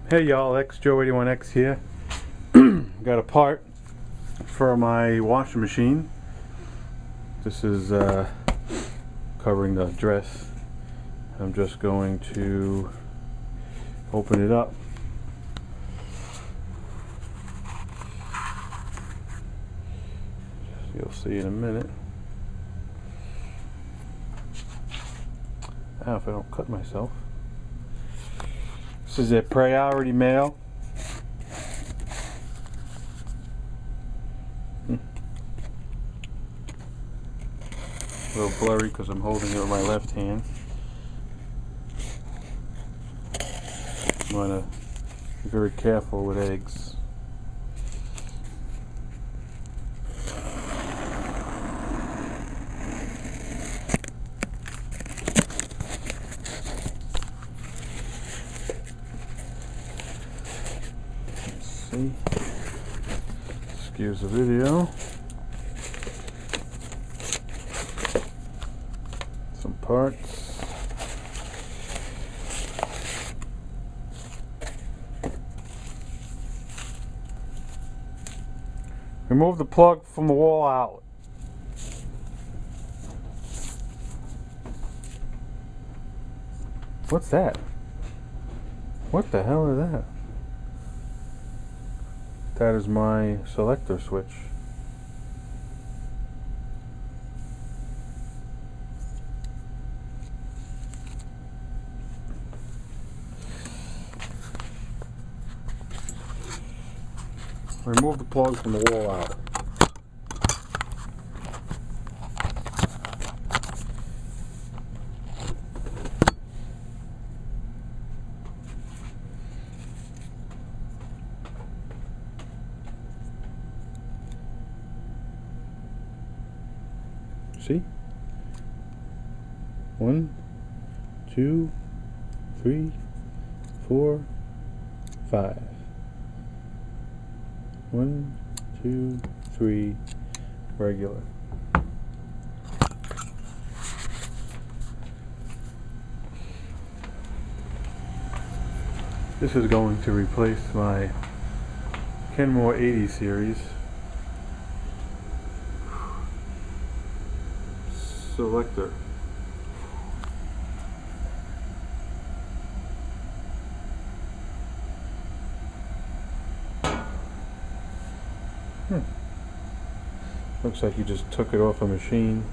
Hey y'all, XJoe81X here. Got a part for my washing machine. This is covering the dress. I'm just going to open it up. You'll see in a minute. If I don't cut myself. This is a priority mail. A little blurry because I'm holding it with my left hand. I'm going to be very careful with eggs. Excuse the video. Some parts. Remove the plug from the wall outlet. What's that? What the hell is that? That is my selector switch. Remove the plug from the wall out. See? 1, 2, 3, 4, 5. 1, 2, 3, regular. This is going to replace my Kenmore 80 series selector. Looks like you just took it off a machine.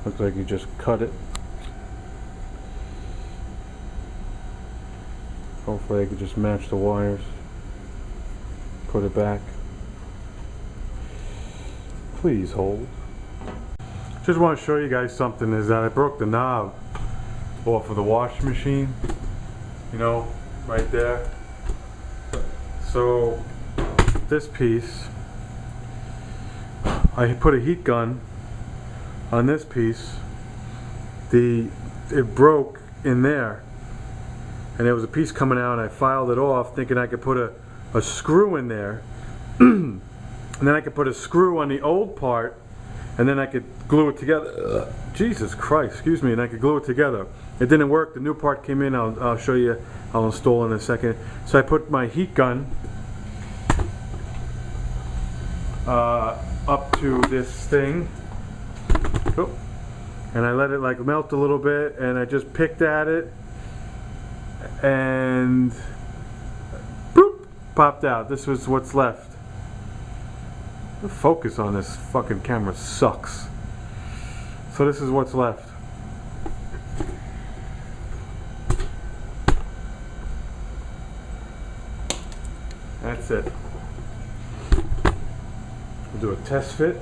Looks like you just cut it. Hopefully I could just match the wires. Put it back. Please hold. Just want to show you guys something, is that I broke the knob off of the washing machine, you know, right there. So this piece, I put a heat gun on this piece. It broke in there and there was a piece coming out, and I filed it off thinking I could put a screw in there and then I could put a screw on the old part, and then I could glue it together. Jesus Christ, excuse me, and I could glue it together. It didn't work. The new part came in. I'll show you. I'll install in a second. So I put my heat gun up to this thing, and I let it like melt a little bit, and I just picked at it, and boop, popped out. This was what's left. The focus on this fucking camera sucks. So this is what's left. That's it. We'll do a test fit.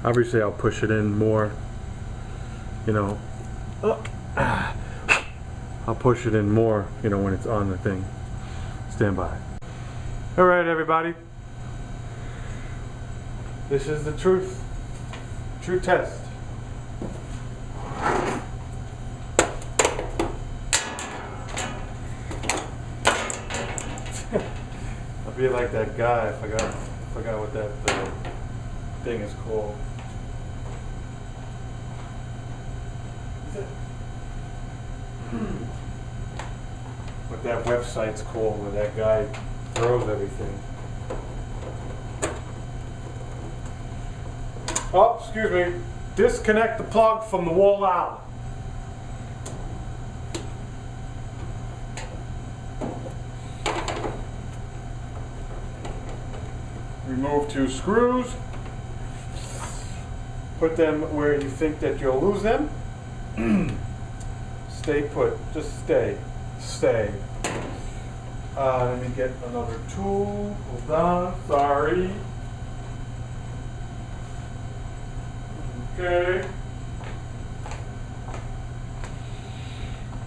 Obviously I'll push it in more, you know. I'll push it in more, you know, when it's on the thing. Stand by. Alright everybody. This is the truth. True test. I'll be like that guy. I forgot what that thing is called. What that website's called, where that guy throws everything. Oh, excuse me. Disconnect the plug from the wall outlet. Remove 2 screws. Put them where you think that you'll lose them. Stay put. Just stay. Stay. Let me get another tool. Hold on. Sorry. Okay.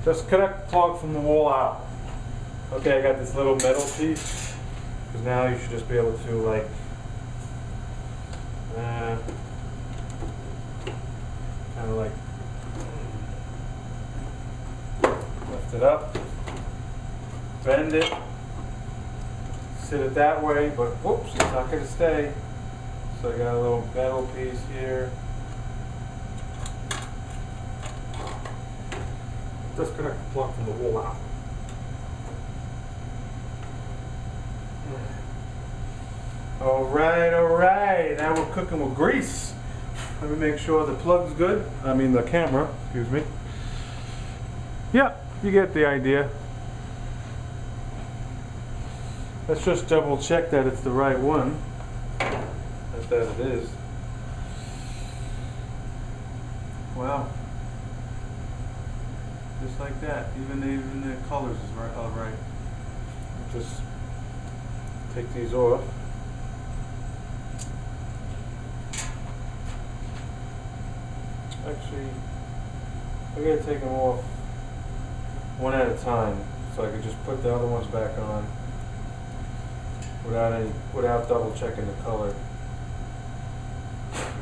Just connect the plug from the wall out. Okay, I got this little metal piece. Because now you should just be able to, like, kind of like lift it up, bend it, sit it that way, but whoops, it's not going to stay. So I got a little metal piece here. Disconnect the plug from the wall out. Alright, now we're cooking with grease. Let me make sure the plug's good. I mean the camera, excuse me. Yeah, you get the idea. Let's just double check that it's the right one. That it is. Wow. Just like that. Even the colors is right. All right. Just take these off. Actually, I gotta take them off one at a time, so I could just put the other ones back on without double checking the color.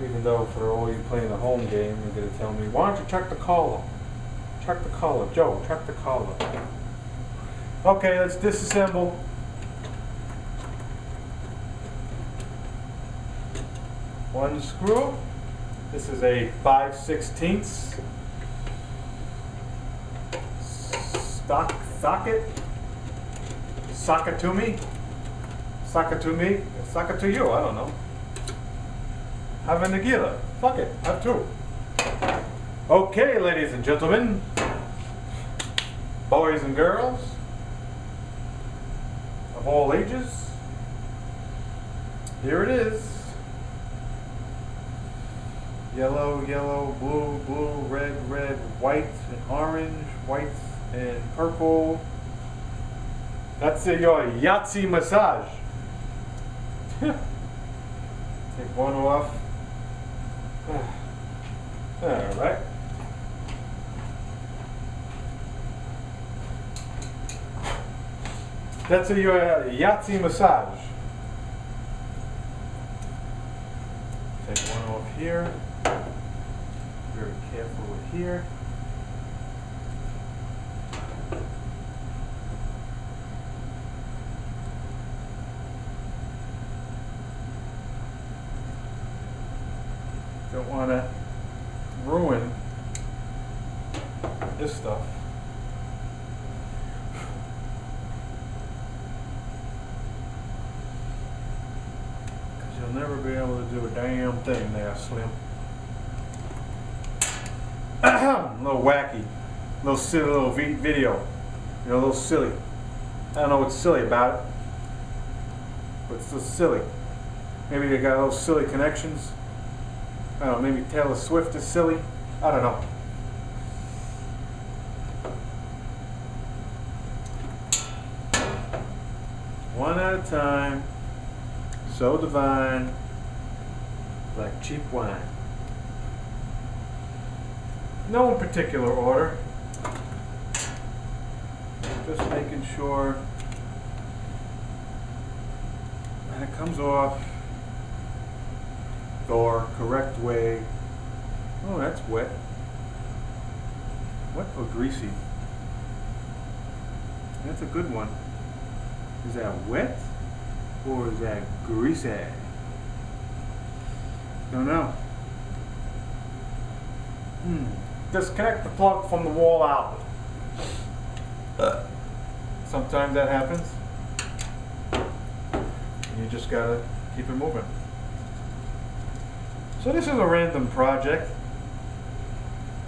Even though for all you playing the home game, you're gonna tell me, why don't you check the color? Check the color, Joe. Check the color. Okay, let's disassemble. One screw. This is a 5/16 socket. Socket to me. Socket to me. Socket to you. I don't know. Have a nagila. Fuck it. Have 2. Okay, ladies and gentlemen, boys and girls of all ages, here it is. Yellow, yellow, blue, blue, red, red, white, and orange, white, and purple. That's your Yahtzee massage. Take one off. Alright. That's your Yahtzee massage. Take one off here. Very careful with here. Don't want to ruin this stuff. Because you'll never be able to do a damn thing there, Slim. A little wacky, a little silly little video, you know, a little silly. I don't know what's silly about it, but it's still silly. Maybe they got little silly connections. I don't know, maybe Taylor Swift is silly. I don't know. One at a time, so divine, like cheap wine. No in particular order. Just making sure that it comes off the correct way. Oh, that's wet. Wet or greasy? That's a good one. Is that wet or is that greasy? Don't know. Disconnect the plug from the wall outlet. Sometimes that happens. You just gotta keep it moving. So this is a random project.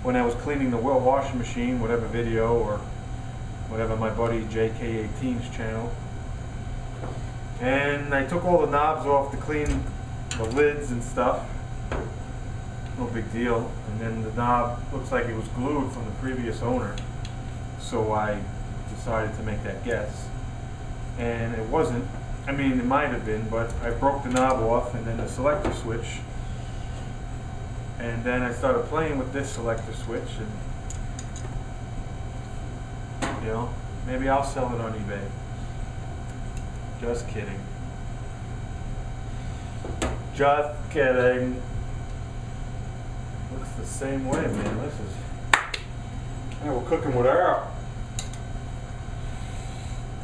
When I was cleaning the washing machine, whatever video or whatever my buddy JK18's channel, and I took all the knobs off to clean the lids and stuff. No big deal. And then the knob looks like it was glued from the previous owner, so I decided to make that guess, and it wasn't. I mean, it might have been, but I broke the knob off and then the selector switch, and then I started playing with this selector switch, and you know, maybe I'll sell it on eBay. Just kidding. Just kidding. Looks the same way, man. This is, yeah, we're cooking with air.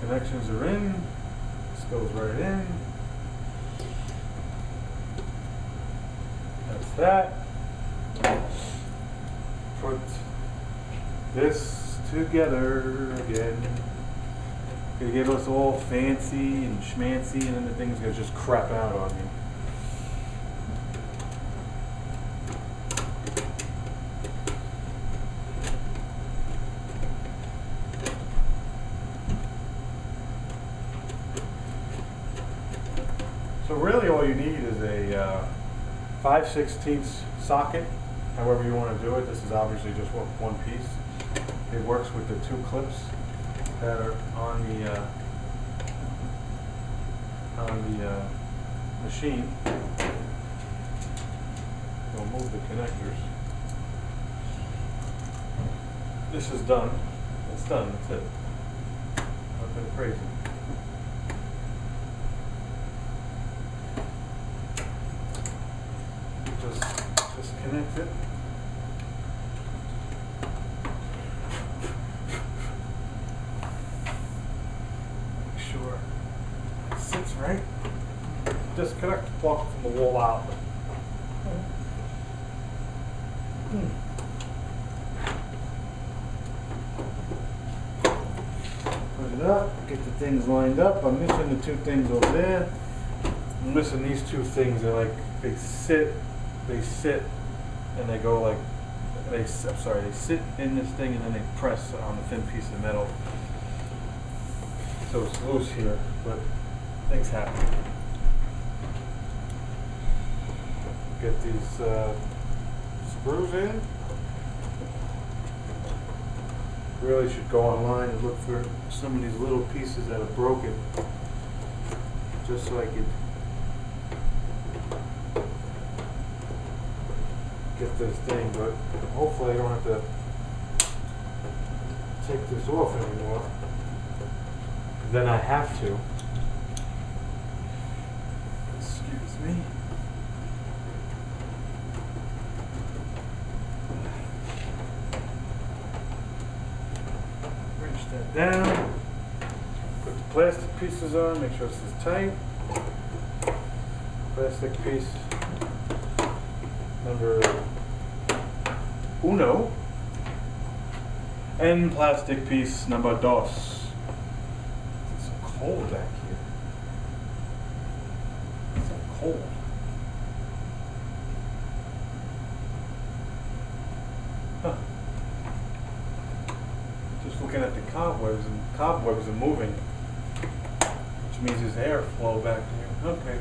Connections are in. This goes right in. That's that. Put this together again. Gonna get us all fancy and schmancy, and then the thing's gonna just crap out on me. So really all you need is a 5/16 socket, however you want to do it. This is obviously just one piece. It works with the two clips that are on the machine. We'll move the connectors. This is done. It's done. That's it. Nothing crazy. Just connect it. Make sure it sits right. Disconnect the plug from the wall outlet. Put it up, get the things lined up. I'm missing the two things over there. I'm missing these two things. They're like, they sit and they go like, they sit in this thing and then they press on the thin piece of metal. So it's loose here, but things happen. Get these screws in. Really should go online and look for some of these little pieces that are broken, just so I could get this thing, but hopefully I don't have to take this off anymore. Then I have to. Excuse me. Wrench that down. Put the plastic pieces on, make sure this is tight. Plastic piece number uno, and plastic piece number dos. It's so cold back here. It's so cold. Huh. Just looking at the cobwebs, and cobwebs are moving, which means there's airflow back here. Okay.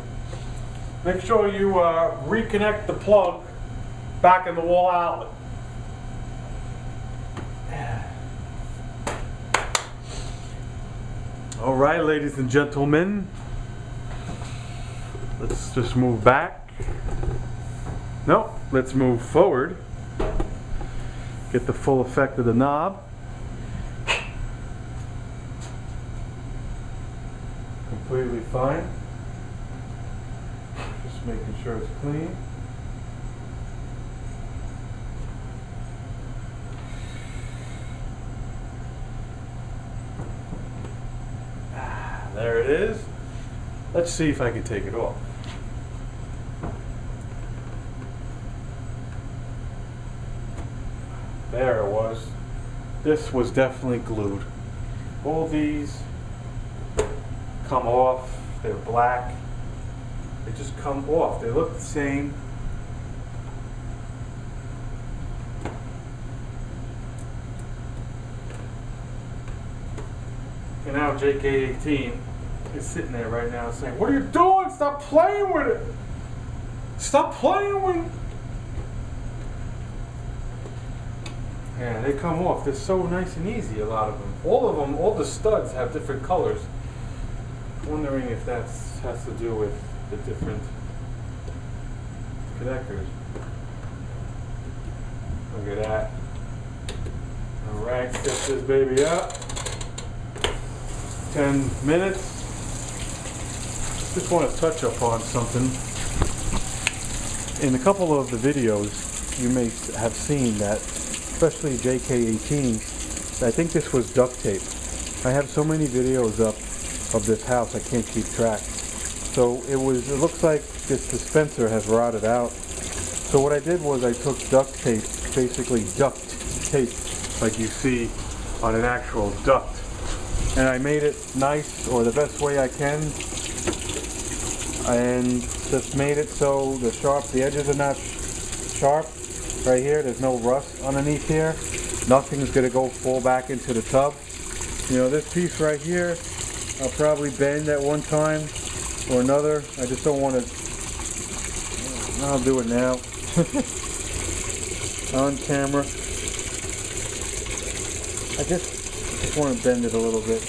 Make sure you reconnect the plug back in the wall outlet. All right, ladies and gentlemen, let's just move back. No, let's move forward. Get the full effect of the knob. Completely fine. Just making sure it's clean. There it is. Let's see if I can take it off. There it was. This was definitely glued. All these come off. They're black. They just come off. They look the same. And now JK18 is sitting there right now saying, "What are you doing? Stop playing with it! Stop playing with it!" Yeah, they come off. They're so nice and easy, a lot of them. All the studs have different colors. Wondering if that has to do with the different connectors. Look at that. Alright, set this baby up. 10 minutes. Just want to touch up on something. In a couple of the videos, you may have seen that, especially JK18, I think this was duct tape. I have so many videos up of this house I can't keep track. So it looks like this dispenser has rotted out. So what I did was I took duct tape, basically duct tape, like you see on an actual duct. And I made it nice, or the best way I can, and just made it so the edges are not sharp. Right here, there's no rust underneath here. Nothing's gonna fall back into the tub. You know, this piece right here, I'll probably bend at one time or another. I just don't want to. I'll do it now on camera. I just want to bend it a little bit.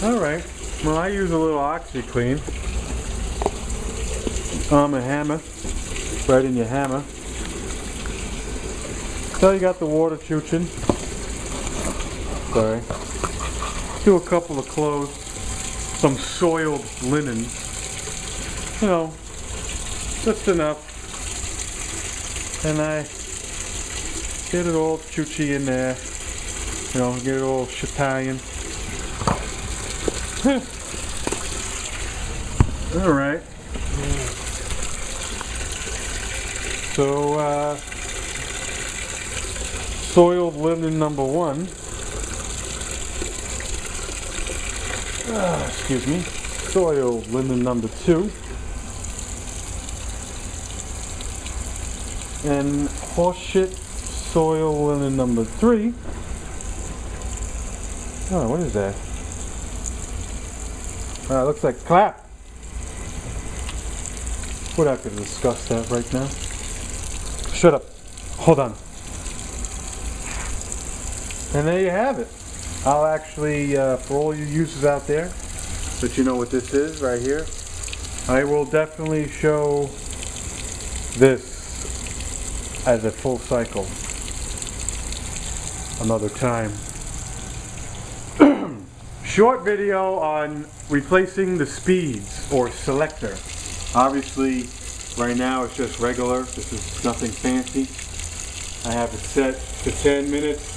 All right. Well, I use a little OxyClean. A hammer, right in your hammer. So you got the water chooching. Sorry. Do a couple of clothes, some soiled linen. You know, just enough. And I get it all choochy in there. You know, get it all Italian. All right. So, soiled linen number 1. Excuse me. Soiled linen number 2. And horseshit soiled linen number 3. Oh, what is that? It looks like clap. We're not going to discuss that right now. Shut up. Hold on. And there you have it. I'll actually, for all you users out there, that you know what this is right here, I will definitely show this as a full cycle another time. Short video on replacing the speeds or selector. Obviously, right now it's just regular. This is nothing fancy. I have it set to 10 minutes.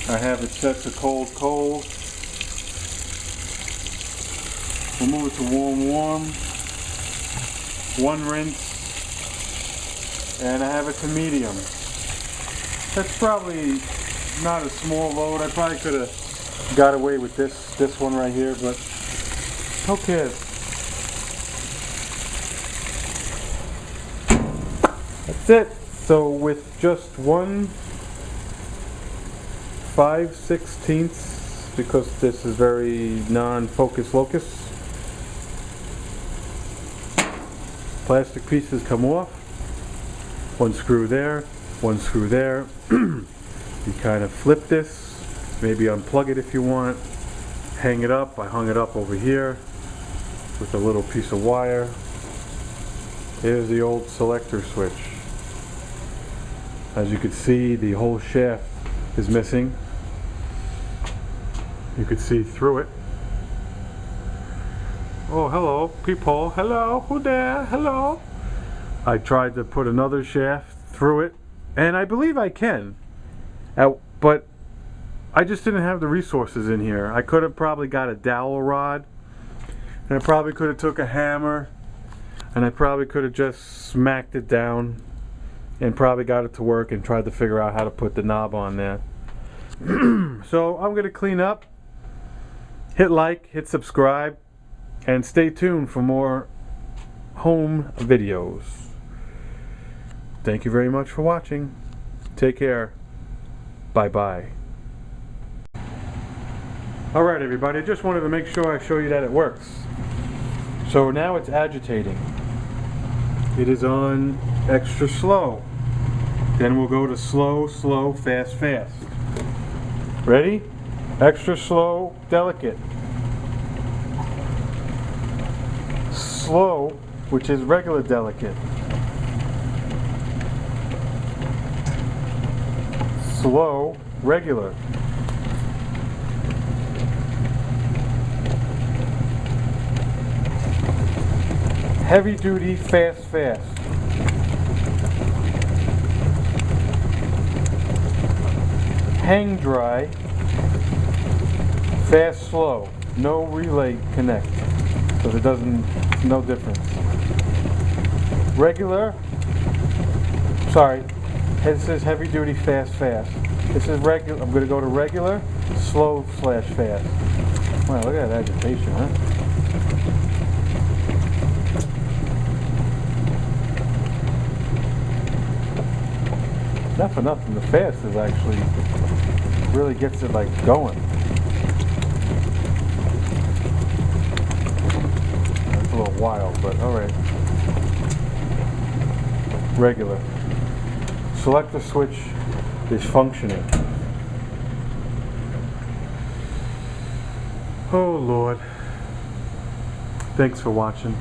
I have it set to cold. We'll move it to warm. 1 rinse. And I have it to medium. That's probably not a small load. I probably could have got away with this one right here, but who cares? That's it. So with just 1 5/16, because this is very non-focus locus, plastic pieces come off. 1 screw there, 1 screw there. You kind of flip this. Maybe unplug it if you want. Hang it up. I hung it up over here with a little piece of wire. Here's the old selector switch. As you can see, the whole shaft is missing. You could see through it. Oh, hello, people. Hello, who there? Hello. I tried to put another shaft through it, and I believe I can. But I just didn't have the resources in here. I could have probably got a dowel rod, and I probably could have took a hammer, and I probably could have just smacked it down and probably got it to work and tried to figure out how to put the knob on there. So I'm going to clean up, hit like, hit subscribe, and stay tuned for more home videos. Thank you very much for watching. Take care. Bye-bye. Alright everybody, I just wanted to make sure I show you that it works. So now it's agitating. It is on extra slow. Then we'll go to slow, slow, fast, fast. Ready? Extra slow, delicate. Slow, which is regular delicate. Slow, regular. Heavy duty, fast, fast. Hang dry, fast, slow. No relay connect, so it doesn't, no difference. Regular, sorry, it says heavy duty, fast, fast. This is regular. I'm going to go to regular, slow slash fast. Wow, look at that agitation, huh? Not for nothing, the fast is actually really gets it like going. It's a little wild, but alright. Regular. Selector switch is functioning. Oh Lord. Thanks for watching.